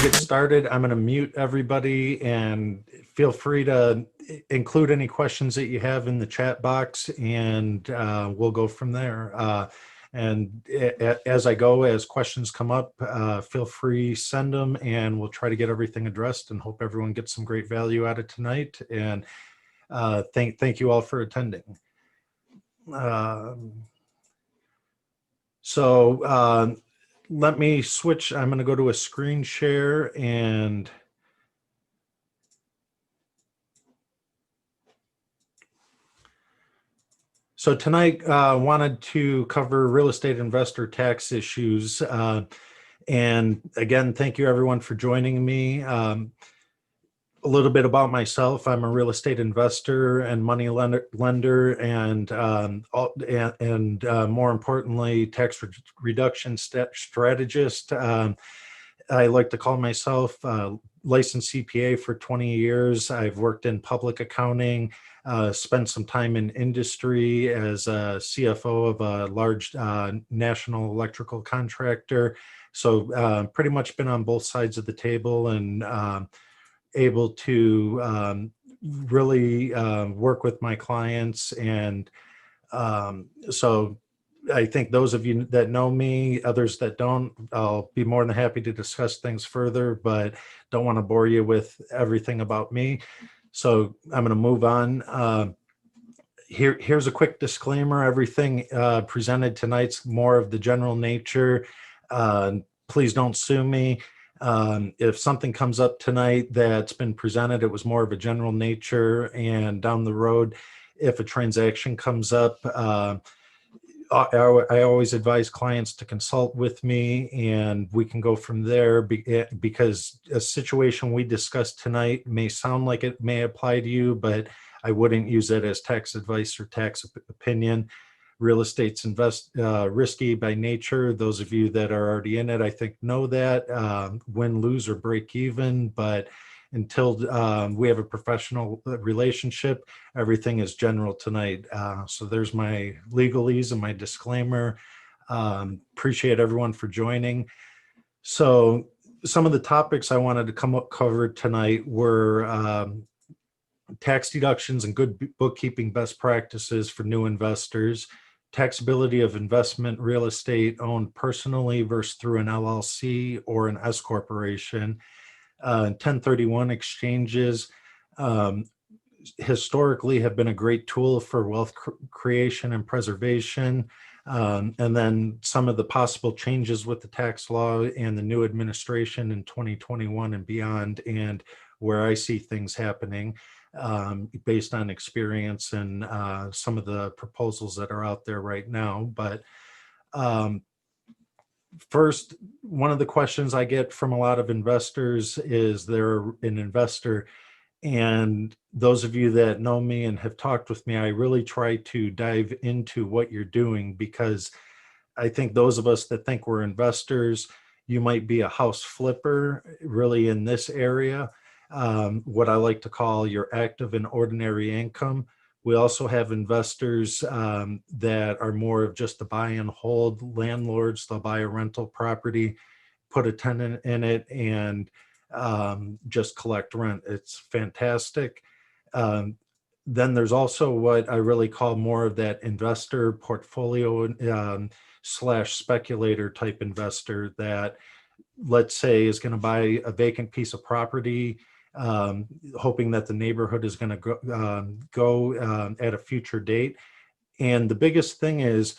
get started, I'm going to mute everybody and feel free to include any questions that you have in the chat box, and we'll go from there. And as I go, as questions come up, feel free, send them, and we'll try to get everything addressed and hope everyone gets some great value out of tonight. And thank you all for attending. Let me switch. I'm going to go to a screen share, and so tonight wanted to cover real estate investor tax issues. And again, thank you everyone for joining me. A little bit about myself. I'm a real estate investor and money lender, and more importantly, tax reduction strategist. I like to call myself licensed CPA for 20 years. I've worked in public accounting, spent some time in industry as a CFO of a large national electrical contractor. So pretty much been on both sides of the table, and able to really work with my clients. And so I think those of you that know me, others that don't, I'll be more than happy to discuss things further, but don't want to bore you with everything about me. So I'm going to move on. Here's a quick disclaimer. Everything presented tonight's more of the general nature. Please don't sue me. If something comes up tonight that's been presented, it was more of a general nature, and down the road, if a transaction comes up, I always advise clients to consult with me, and we can go from there, because a situation we discussed tonight may sound like it may apply to you, but I wouldn't use it as tax advice or tax opinion. Real estate's risky by nature. Those of you that are already in it, I think, know that. Win, lose, or break even. But until we have a professional relationship, everything is general tonight. So there's my legalese and my disclaimer. Appreciate everyone for joining. So some of the topics I wanted to cover tonight were tax deductions and good bookkeeping best practices for new investors, taxability of investment real estate owned personally versus through an LLC or an S corporation, 1031 exchanges historically have been a great tool for wealth creation and preservation, and then some of the possible changes with the tax law and the new administration in 2021 and beyond, and where I see things happening based on experience and some of the proposals that are out there right now. But first, one of the questions I get from a lot of investors is they're an investor. And those of you that know me and have talked with me, I really try to dive into what you're doing, because I think those of us that think we're investors, you might be a house flipper really in this area. What I like to call your active and ordinary income. We also have investors that are more of just the buy and hold landlords. They'll buy a rental property, put a tenant in it, and just collect rent. It's fantastic. Then there's also what I really call more of that investor portfolio slash speculator type investor that, let's say, is going to buy a vacant piece of property, hoping that the neighborhood is going to go at a future date. And the biggest thing is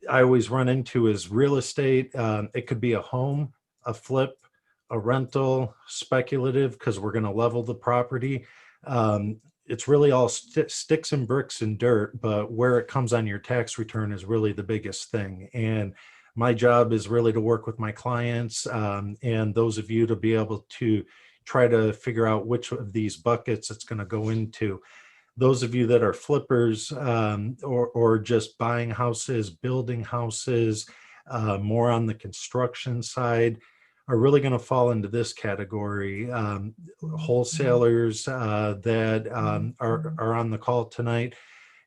I always run into is real estate. It could be a home, a flip, a rental, speculative, because we're going to level the property. It's really all sticks and bricks and dirt, but where it comes on your tax return is really the biggest thing. And my job is really to work with my clients and those of you to be able to try to figure out which of these buckets it's going to go into. Those of you that are flippers or just buying houses, building houses, more on the construction side, are really going to fall into this category. Wholesalers that are on the call tonight.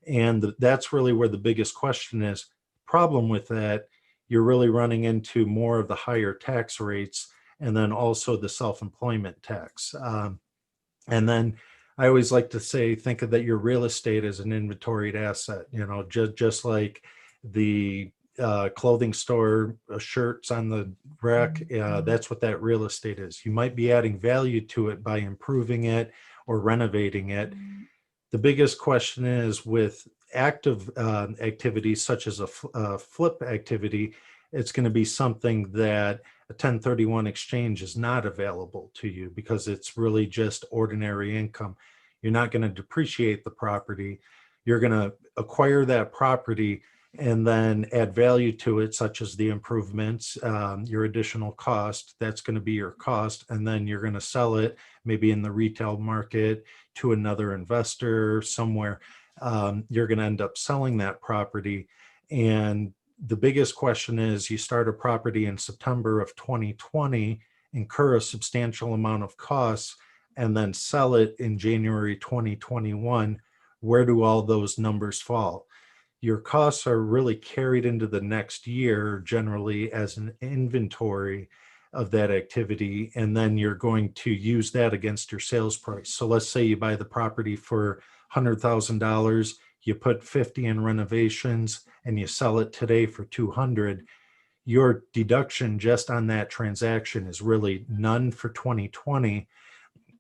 And that's really where the biggest question is. Problem with that, you're really running into more of the higher tax rates. and then also the self-employment tax. And then I always like to say, think of that your real estate as an inventoried asset, just like the clothing store shirts on the rack. That's what that real estate is. You might be adding value to it by improving it or renovating it. The biggest question is with active activities such as a flip activity, it's going to be something that a 1031 exchange is not available to you because it's really just ordinary income. You're not going to depreciate the property. You're going to acquire that property and then add value to it, such as the improvements, your additional cost. That's going to be your cost. And then you're going to sell it maybe in the retail market to another investor somewhere. You're going to end up selling that property. And the biggest question is, you start a property in September of 2020, incur a substantial amount of costs, and then sell it in January 2021. Where do all those numbers fall? Your costs are really carried into the next year, generally as an inventory of that activity, and then you're going to use that against your sales price. So let's say you buy the property for $100,000, you put 50 in renovations, and you sell it today for 200. Your deduction just on that transaction is really none for 2020,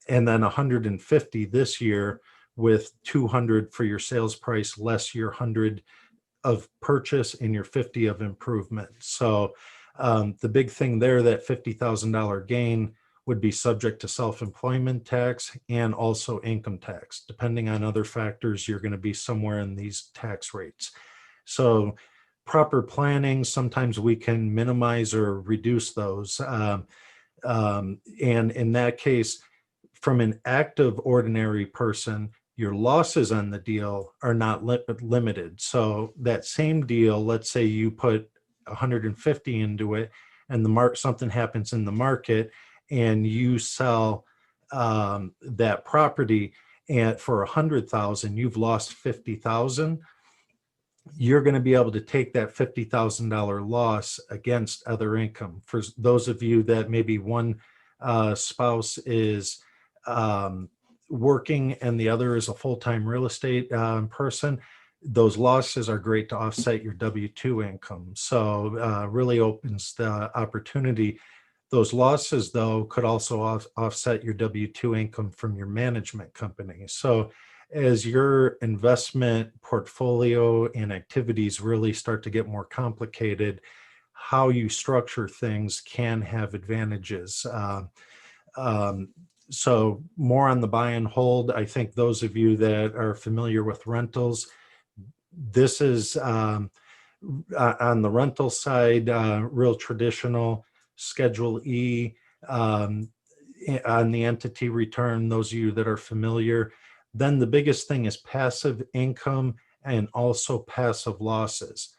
and then 150 this year, with 200 for your sales price, less your 100 of purchase and your 50 of improvement. So the big thing there, that $50,000 gain would be subject to self-employment tax and also income tax. Depending on other factors, you're going to be somewhere in these tax rates. So proper planning, sometimes we can minimize or reduce those. And in that case, from an active ordinary person, your losses on the deal are not limited. So that same deal, let's say you put 150 into it, and something happens in the market, and you sell that property and for 100,000, you've lost 50,000. You're going to be able to take that $50,000 loss against other income. For those of you that maybe one spouse is working and the other is a full-time real estate person, those losses are great to offset your W-2 income. So really opens the opportunity. Those losses, though, could also offset your W-2 income from your management company. So as your investment portfolio and activities really start to get more complicated, how you structure things can have advantages. So more on the buy and hold. I think those of you that are familiar with rentals, this is on the rental side, real traditional Schedule E. On the entity return, those of you that are familiar, then the biggest thing is passive income and also passive losses.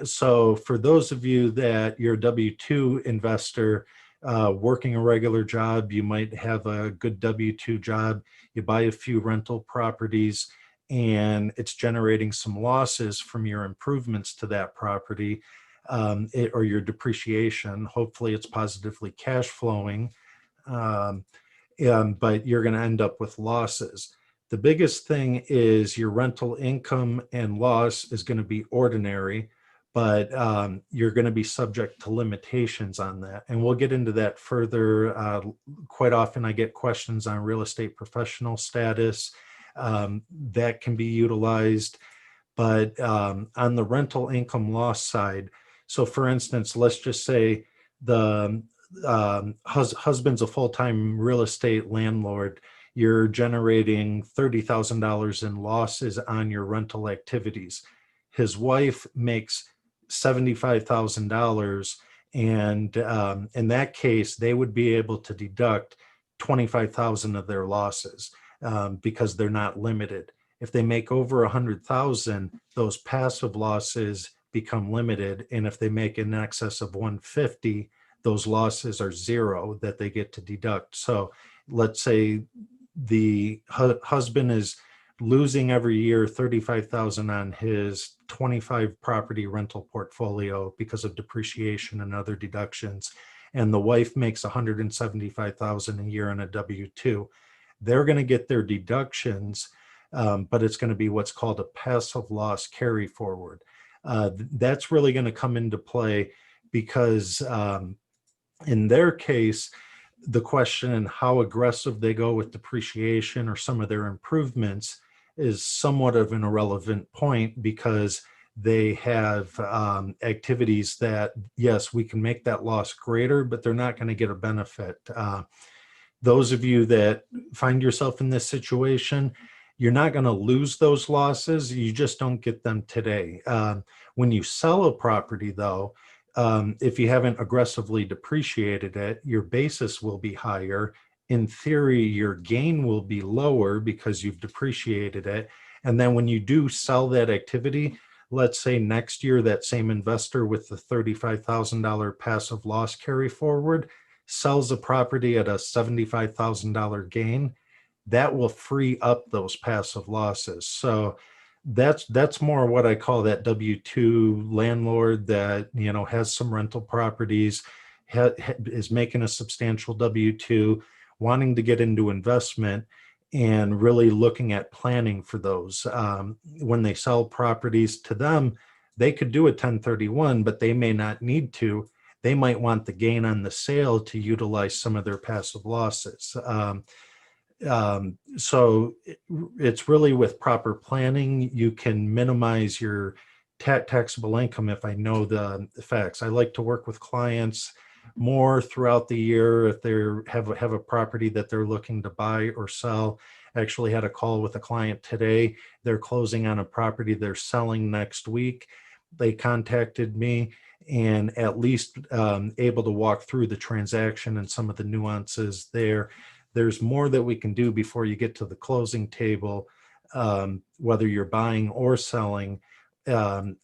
So for those of you that you're a W-2 investor, working a regular job, you might have a good W-2 job, you buy a few rental properties, and it's generating some losses from your improvements to that property, or your depreciation. Hopefully it's positively cash flowing, but you're going to end up with losses. The biggest thing is your rental income and loss is going to be ordinary, but you're going to be subject to limitations on that. And we'll get into that further. Quite often I get questions on real estate professional status. That can be utilized. But on the rental income loss side, so for instance, let's just say the husband's a full-time real estate landlord. You're generating $30,000 in losses on your rental activities. His wife makes $75,000, and in that case, they would be able to deduct $25,000 of their losses because they're not limited. If they make over 100,000, those passive losses become limited, and if they make in excess of 150, those losses are zero that they get to deduct. So let's say the husband is losing every year 35,000 on his 25 property rental portfolio because of depreciation and other deductions. and the wife makes 175,000 a year on a W-2. They're going to get their deductions, but it's going to be what's called a passive loss carry forward. That's really going to come into play because in their case, the question how aggressive they go with depreciation or some of their improvements is somewhat of an irrelevant point, because they have activities that, yes, we can make that loss greater, but they're not going to get a benefit. Those of you that find yourself in this situation, you're not going to lose those losses. You just don't get them today. When you sell a property, though, if you haven't aggressively depreciated it, your basis will be higher. In theory, your gain will be lower because you've depreciated it. And then when you do sell that activity, let's say next year, that same investor with the $35,000 passive loss carry forward sells a property at a $75,000 gain, that will free up those passive losses. So that's more what I call that W-2 landlord that, you know, has some rental properties, is making a substantial W-2, wanting to get into investment, and really looking at planning for those. When they sell properties to them, they could do a 1031, but they may not need to. They might want the gain on the sale to utilize some of their passive losses. So it's really with proper planning, you can minimize your taxable income if I know the facts. I like to work with clients more throughout the year if they have a property that they're looking to buy or sell. I actually had a call with a client today. They're closing on a property they're selling next week. They contacted me and at least able to walk through the transaction and some of the nuances there. There's more that we can do before you get to the closing table, whether you're buying or selling. Then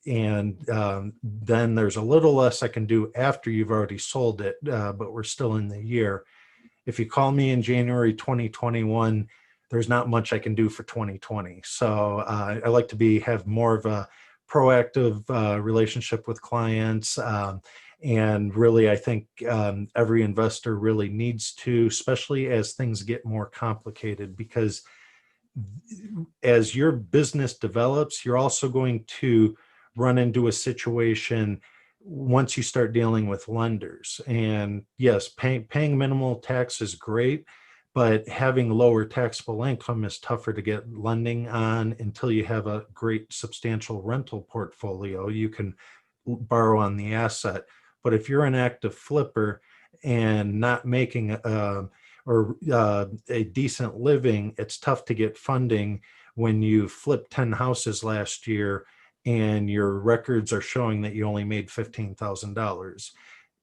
there's a little less I can do after you've already sold it, but we're still in the year. If you call me in January 2021, there's not much I can do for 2020. So I like to have more of a proactive relationship with clients. And really, I think every investor really needs to, especially as things get more complicated, because as your business develops, you're also going to run into a situation once you start dealing with lenders. And yes, paying minimal tax is great, but having lower taxable income is tougher to get lending on until you have a great substantial rental portfolio. You can borrow on the asset. But if you're an active flipper and not making a decent living, it's tough to get funding when you flipped 10 houses last year and your records are showing that you only made $15,000.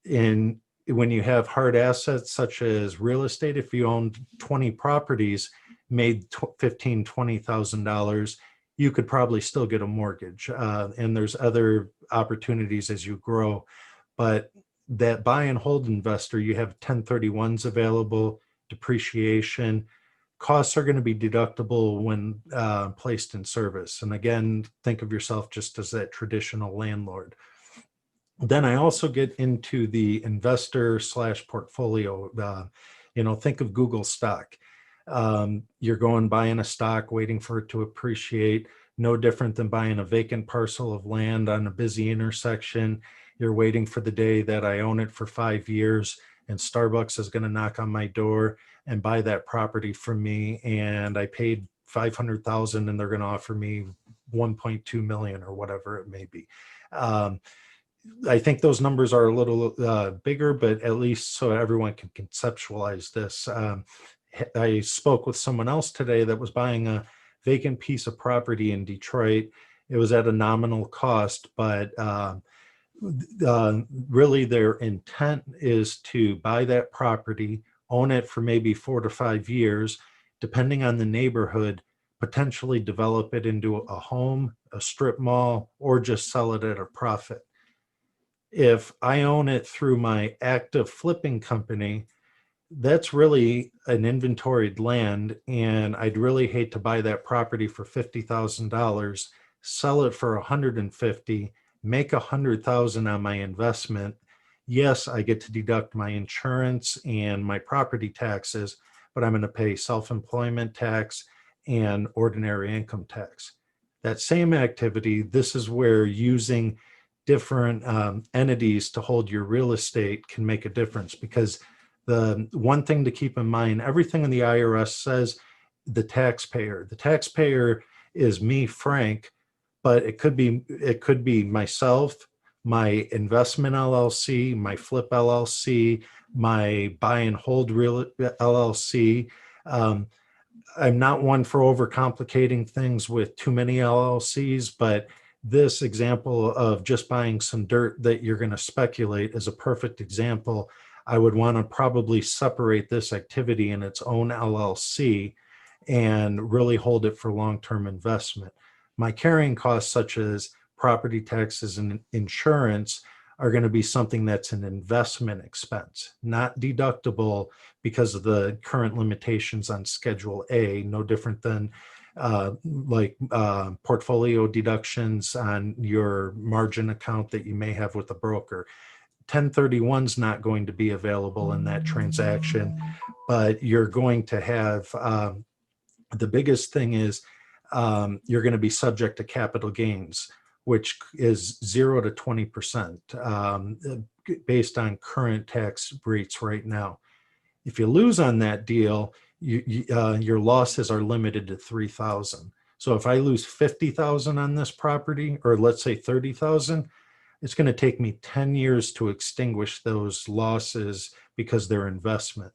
And when you have hard assets such as real estate, if you owned 20 properties, made $15,000, $20,000, you could probably still get a mortgage. And there's other opportunities as you grow. But that buy and hold investor, you have 1031s available, depreciation. Costs are going to be deductible when placed in service. And again, think of yourself just as that traditional landlord. Then I also get into the investor / portfolio. Think of Google stock. You're going buying a stock, waiting for it to appreciate. No different than buying a vacant parcel of land on a busy intersection. You're waiting for the day that I own it for 5 years and Starbucks is going to knock on my door and buy that property from me. And I paid $500,000 and they're going to offer me 1.2 million or whatever it may be. I think those numbers are a little bigger, but at least so everyone can conceptualize this. I spoke with someone else today that was buying a vacant piece of property in Detroit. It was at a nominal cost, but really their intent is to buy that property, own it for maybe 4 to 5 years, depending on the neighborhood, potentially develop it into a home, a strip mall, or just sell it at a profit. If I own it through my active flipping company, that's really an inventoried land, and I'd really hate to buy that property for $50,000, sell it for $150,000, make $100,000 on my investment, yes, I get to deduct my insurance and my property taxes, but I'm going to pay self-employment tax and ordinary income tax. That same activity, this is where using different entities to hold your real estate can make a difference, because the one thing to keep in mind, everything in the IRS says the taxpayer. The taxpayer is me, Frank, but it could be myself, my investment LLC, my flip LLC, my buy and hold real LLC. Um, I'm not one for overcomplicating things with too many LLCs, but this example of just buying some dirt that you're going to speculate is a perfect example. I would want to probably separate this activity in its own LLC and really hold it for long-term investment. My carrying costs, such as property taxes and insurance, are going to be something that's an investment expense, not deductible because of the current limitations on Schedule A, no different than portfolio deductions on your margin account that you may have with a broker. 1031 is not going to be available in that transaction, but you're going to have the biggest thing is you're going to be subject to capital gains, which is 0 to 20% based on current tax rates right now. If you lose on that deal, your losses are limited to 3,000. So if I lose 50,000 on this property, or let's say 30,000, it's going to take me 10 years to extinguish those losses because they're investment.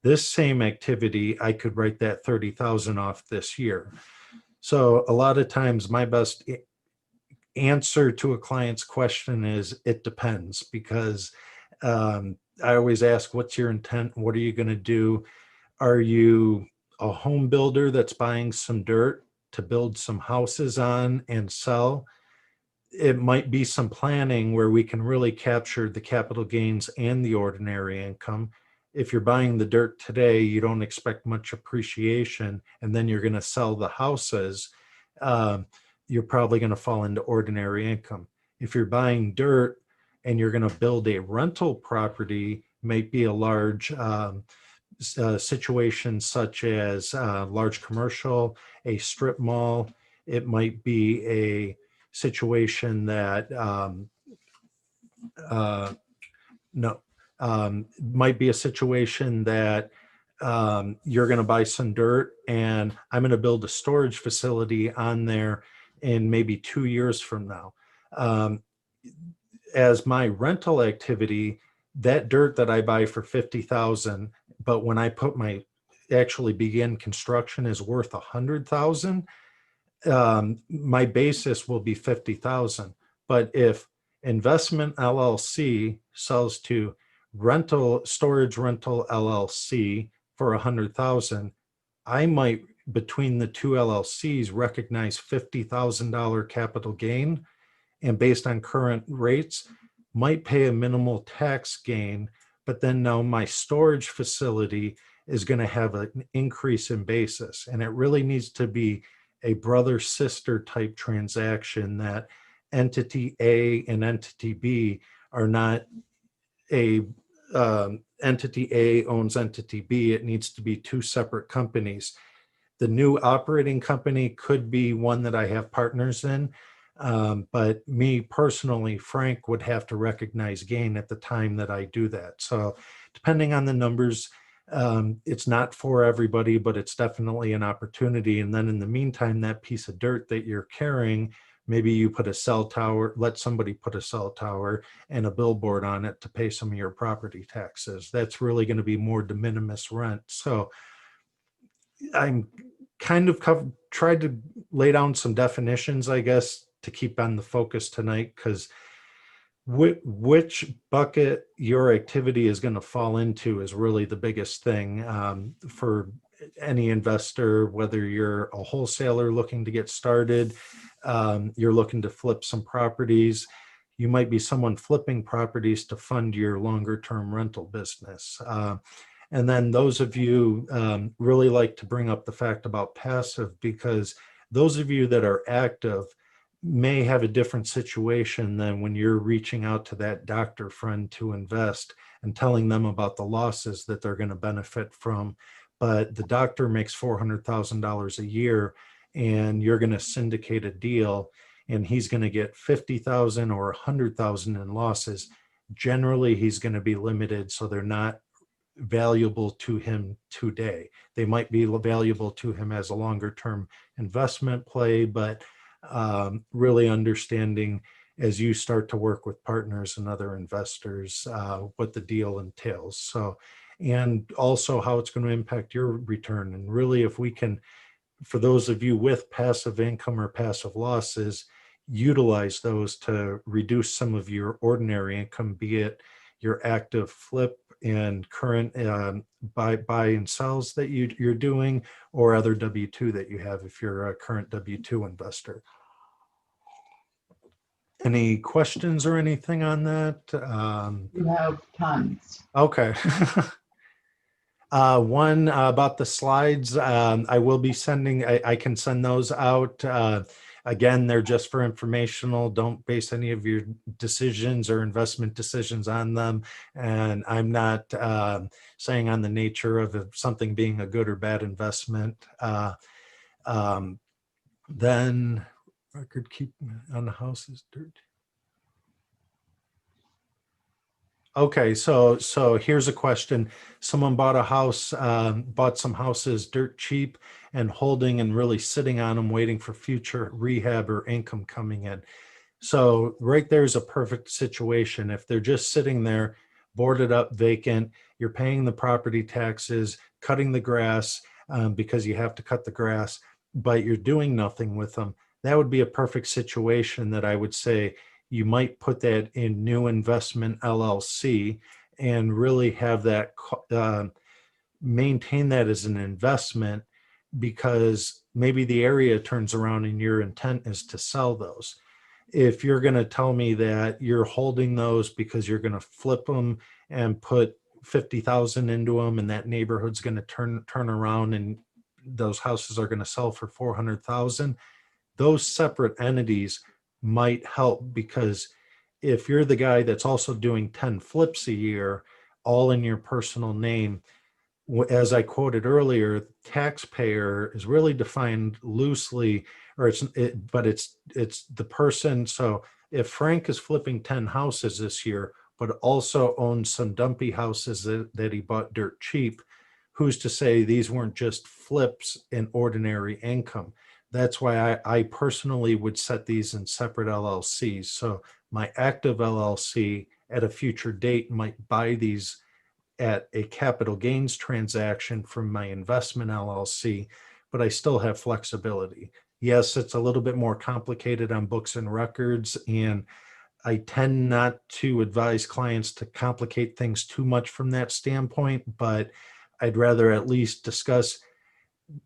This same activity, I could write that 30,000 off this year. So a lot of times my best answer to a client's question is it depends, because I always ask, what's your intent? What are you going to do? Are you a home builder that's buying some dirt to build some houses on and sell? It might be some planning where we can really capture the capital gains and the ordinary income. If you're buying the dirt today, you don't expect much appreciation, and then you're going to sell the houses, you're probably going to fall into ordinary income. If you're buying dirt and you're going to build a rental property, might be a large situation such as large commercial, a strip mall. It might be a situation that might be a situation that you're going to buy some dirt and I'm going to build a storage facility on there in maybe 2 years from now. As my rental activity, that dirt that I buy for 50,000, but when I actually begin construction is worth 100,000, my basis will be 50,000. But if investment LLC sells to storage rental LLC for 100,000, I might, between the two LLCs, recognize $50,000 capital gain, and based on current rates, might pay a minimal tax gain. But then now my storage facility is going to have an increase in basis, and it really needs to be a brother-sister type transaction, that entity A and entity B are not entity A owns entity B. It needs to be two separate companies. The new operating company could be one that I have partners in, but me personally, Frank, would have to recognize gain at the time that I do that. So depending on the numbers, it's not for everybody, but it's definitely an opportunity. And then in the meantime, that piece of dirt that you're carrying, maybe you put a cell tower, let somebody put a cell tower and a billboard on it to pay some of your property taxes. That's really going to be more de minimis rent. So I'm kind of tried to lay down some definitions, I guess, to keep on the focus tonight, because which bucket your activity is going to fall into is really the biggest thing for any investor, whether you're a wholesaler looking to get started, you're looking to flip some properties. You might be someone flipping properties to fund your longer term rental business. And then those of you really like to bring up the fact about passive, because those of you that are active may have a different situation than when you're reaching out to that doctor friend to invest and telling them about the losses that they're going to benefit from. But the doctor makes $400,000 a year, and you're going to syndicate a deal, and he's going to get 50,000 or 100,000 in losses. Generally, he's going to be limited, so they're not valuable to him today. They might be valuable to him as a longer term investment play, but really understanding as you start to work with partners and other investors what the deal entails. So, and also how it's going to impact your return. And really, if we can, for those of you with passive income or passive losses, utilize those to reduce some of your ordinary income, be it your active flip and current buy and sells that you're doing, or other W-2 that you have if you're a current W-2 investor. Any questions or anything on that? You have tons. Okay. One about the slides, I will be sending, I can send those out. Again, they're just for informational. Don't base any of your decisions or investment decisions on them. And I'm not saying on the nature of something being a good or bad investment. Then record keep on the house is dirt. Okay, so here's a question. Someone bought a house, bought some houses dirt cheap and holding and really sitting on them, waiting for future rehab or income coming in. So right there's a perfect situation. If they're just sitting there, boarded up, vacant, you're paying the property taxes, cutting the grass because you have to cut the grass, but you're doing nothing with them. That would be a perfect situation that I would say, you might put that in new investment LLC and really have that maintain that as an investment, because maybe the area turns around and your intent is to sell those. If you're going to tell me that you're holding those because you're going to flip them and put 50,000 into them, and that neighborhood's going to turn around and those houses are going to sell for 400,000, those separate entities might help, because if you're the guy that's also doing 10 flips a year, all in your personal name, as I quoted earlier, taxpayer is really defined loosely, or it's the person. So if Frank is flipping 10 houses this year, but also owns some dumpy houses that he bought dirt cheap, who's to say these weren't just flips in ordinary income? That's why I personally would set these in separate LLCs. So my active LLC at a future date might buy these at a capital gains transaction from my investment LLC, but I still have flexibility. Yes, it's a little bit more complicated on books and records, and I tend not to advise clients to complicate things too much from that standpoint, but I'd rather at least discuss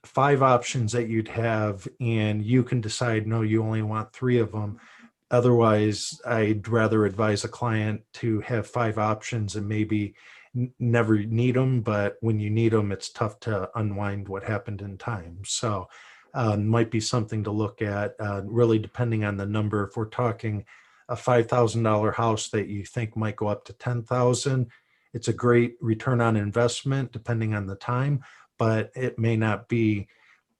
5 options that you'd have, and you can decide, no, you only want 3 of them. Otherwise, I'd rather advise a client to have 5 options and maybe never need them, but when you need them, it's tough to unwind what happened in time. So might be something to look at, really depending on the number. If we're talking a $5,000 house that you think might go up to 10,000, it's a great return on investment depending on the time, but it may not be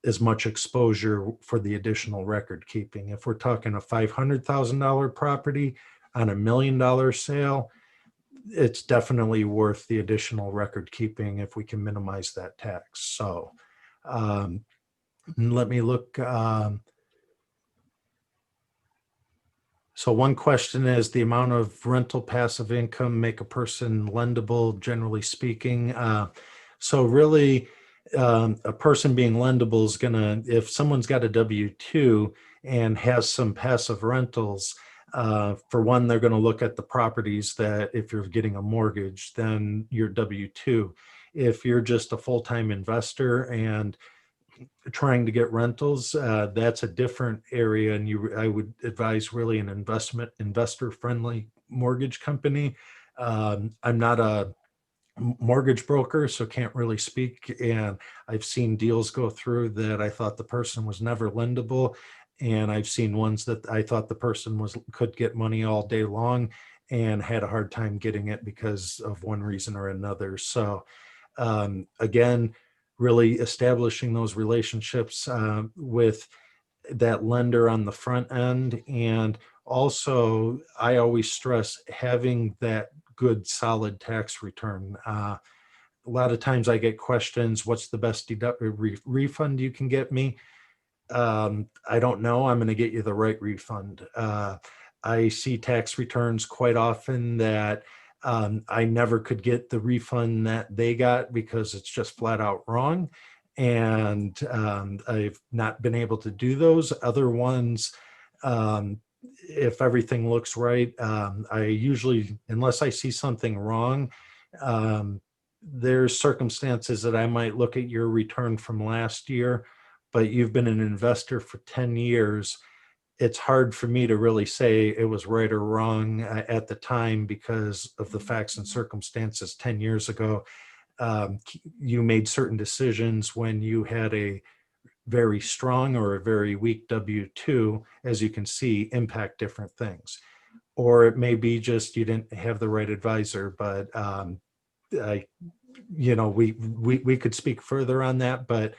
as much exposure for the additional record keeping. If we're talking a $500,000 property on $1 million sale, it's definitely worth the additional record keeping if we can minimize that tax. So let me look. So one question is, the amount of rental passive income make a person lendable, generally speaking? So really, a person being lendable is gonna, if someone's got a W-2 and has some passive rentals, for one, they're gonna look at the properties that, if you're getting a mortgage, then your W-2. If you're just a full-time investor and trying to get rentals, that's a different area, and I would advise really an investor friendly mortgage company. I'm not a mortgage broker, so can't really speak, and I've seen deals go through that I thought the person was never lendable, And I've seen ones that I thought the person could get money all day long and had a hard time getting it because of one reason or another. So again, really establishing those relationships with that lender on the front end. And also, I always stress having that good, solid tax return. A lot of times I get questions, what's the best refund you can get me? I don't know. I'm going to get you the right refund. I see tax returns quite often that I never could get the refund that they got because it's just flat out wrong. And I've not been able to do those. Other ones, if everything looks right, I usually, unless I see something wrong, there's circumstances that I might look at your return from last year, but you've been an investor for 10 years. It's hard for me to really say it was right or wrong at the time because of the facts and circumstances 10 years ago. You made certain decisions when you had a very strong or a very weak W-2, as you can see, impact different things. Or it may be just you didn't have the right advisor, but we could speak further on that, but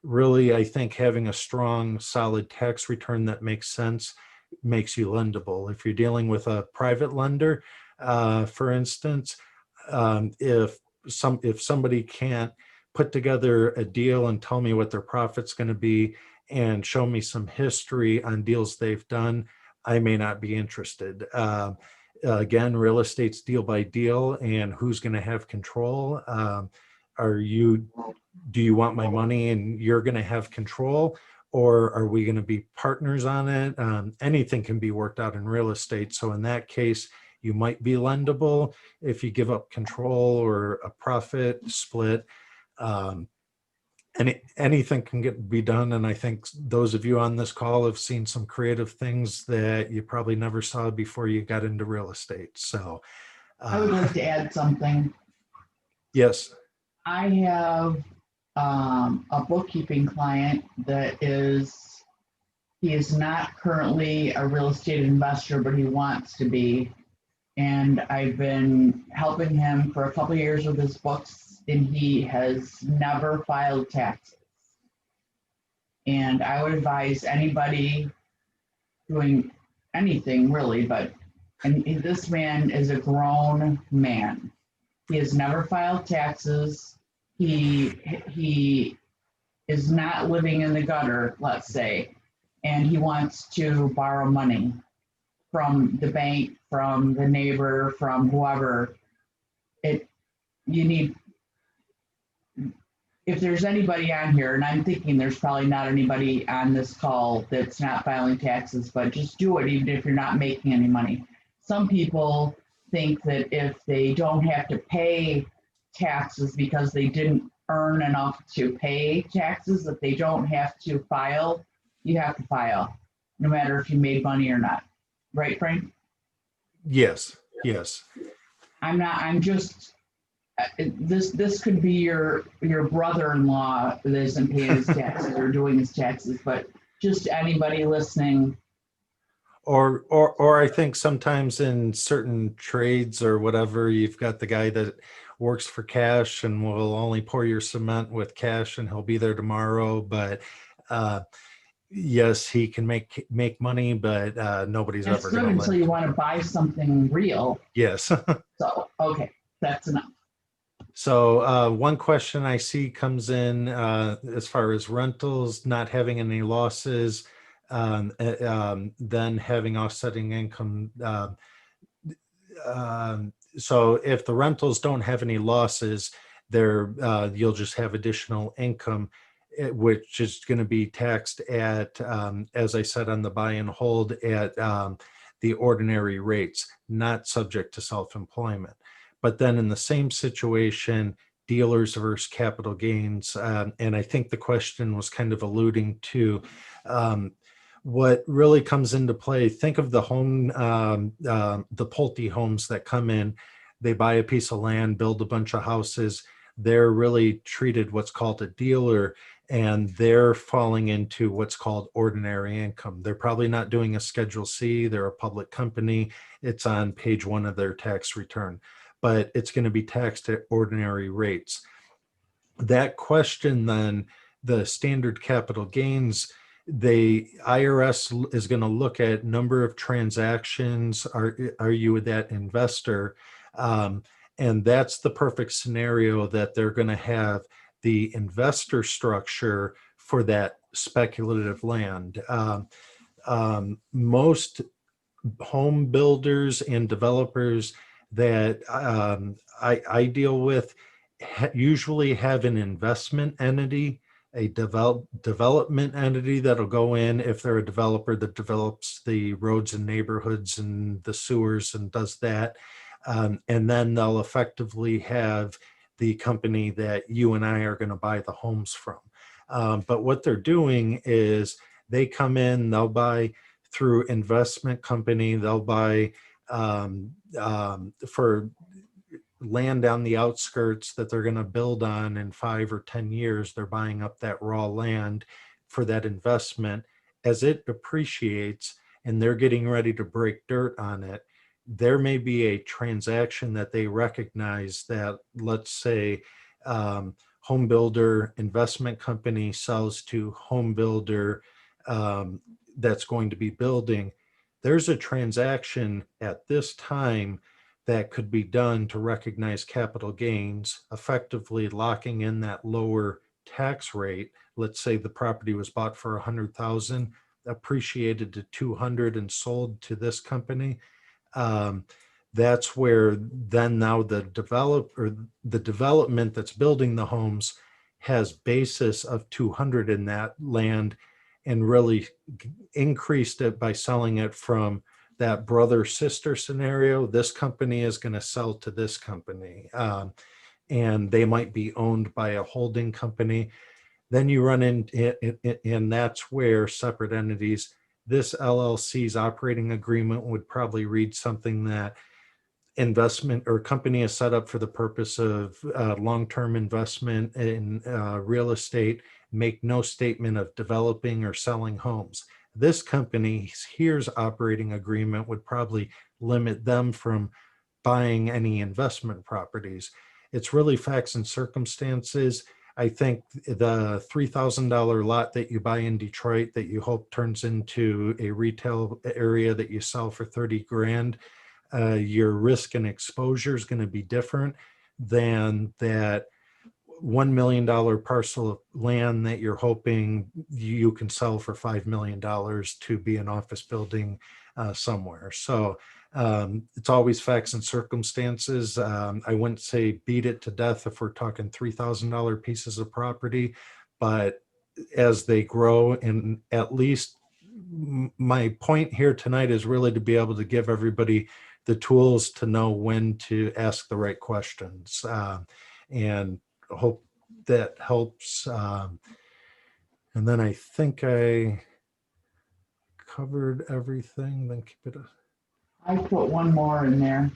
really, I think having a strong, solid tax return that makes sense makes you lendable. If you're dealing with a private lender, for instance, if somebody can't put together a deal and tell me what their profit's going to be and show me some history on deals they've done, I may not be interested. Again, real estate's deal by deal, and who's going to have control? Do you want my money and you're going to have control, or are we going to be partners on it? Anything can be worked out in real estate. So in that case, you might be lendable if you give up control or a profit split. Anything can be done. And I think those of you on this call have seen some creative things that you probably never saw before you got into real estate. So I would like to add something. yes. I have a bookkeeping client that he is not currently a real estate investor, but he wants to be. And I've been helping him for a couple of years with his books, and he has never filed taxes. And I would advise anybody doing anything really, and this man is a grown man. He has never filed taxes. He is not living in the gutter, let's say, and he wants to borrow money from the bank, from the neighbor, from whoever. If there's anybody on here, and I'm thinking there's probably not anybody on this call that's not filing taxes, but just do it even if you're not making any money. Some people think that if they don't have to pay taxes because they didn't earn enough to pay taxes, that they don't have to file. You have to file, no matter if you made money or not. Right, Frank? Yes. I'm just, this could be your brother-in-law that isn't paying his taxes or doing his taxes, but just anybody listening. Or I think sometimes in certain trades or whatever, you've got the guy that works for cash and will only pour your cement with cash and he'll be there tomorrow. But yes, he can make money, but nobody's ever going to until you want to buy something real. Yes. So, okay, that's enough. So one question I see comes in as far as rentals, not having any losses, then having offsetting income. So if the rentals don't have any losses, you'll just have additional income, which is going to be taxed at, as I said, on the buy and hold at the ordinary rates, not subject to self-employment. But then in the same situation, dealers versus capital gains. And I think the question was kind of alluding to what really comes into play. Think of the home, the Pulte homes that come in, they buy a piece of land, build a bunch of houses. They're really treated what's called a dealer. and they're falling into what's called ordinary income. They're probably not doing a Schedule C. They're a public company. It's on page 1 of their tax return, but it's going to be taxed at ordinary rates. That question then, the standard capital gains, the IRS is going to look at number of transactions. Are you that investor? And that's the perfect scenario that they're going to have the investor structure for that speculative land. Most home builders and developers that I deal with usually have an investment entity, a development entity that'll go in if they're a developer that develops the roads and neighborhoods and the sewers and does that. And then they'll effectively have the company that you and I are going to buy the homes from. But what they're doing is they come in, they'll buy through investment company, they'll buy for land on the outskirts that they're going to build on in 5 or 10 years. They're buying up that raw land for that investment. As it appreciates and they're getting ready to break dirt on it, there may be a transaction that they recognize that, let's say, home builder investment company sells to home builder that's going to be building. There's a transaction at this time that could be done to recognize capital gains, effectively locking in that lower tax rate. Let's say the property was bought for 100,000, appreciated to 200 and sold to this company. That's where then now the development that's building the homes has basis of 200 in that land, and really increased it by selling it from that brother sister scenario. This company is going to sell to this company, and they might be owned by a holding company. Then you run in, and that's where separate entities, this LLC's operating agreement would probably read something that investment or company is set up for the purpose of long-term investment in real estate, make no statement of developing or selling homes. This company here's operating agreement would probably limit them from buying any investment properties. It's really facts and circumstances. I think the $3,000 lot that you buy in Detroit that you hope turns into a retail area that you sell for 30 grand, your risk and exposure is going to be different than that $1 million parcel of land that you're hoping you can sell for $5 million to be an office building somewhere. So it's always facts and circumstances. I wouldn't say beat it to death if we're talking $3,000 pieces of property, but as they grow, and at least my point here tonight is really to be able to give everybody the tools to know when to ask the right questions, and hope that helps. And then I think I covered everything. Then keep it. I put one more in there.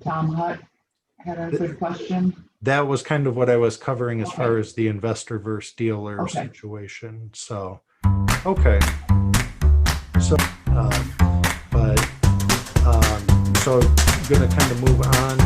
Tom Hutt had a good question. That was kind of what I was covering as far as the investor versus dealer Okay. situation. So, okay. So, so I'm going to kind of move on.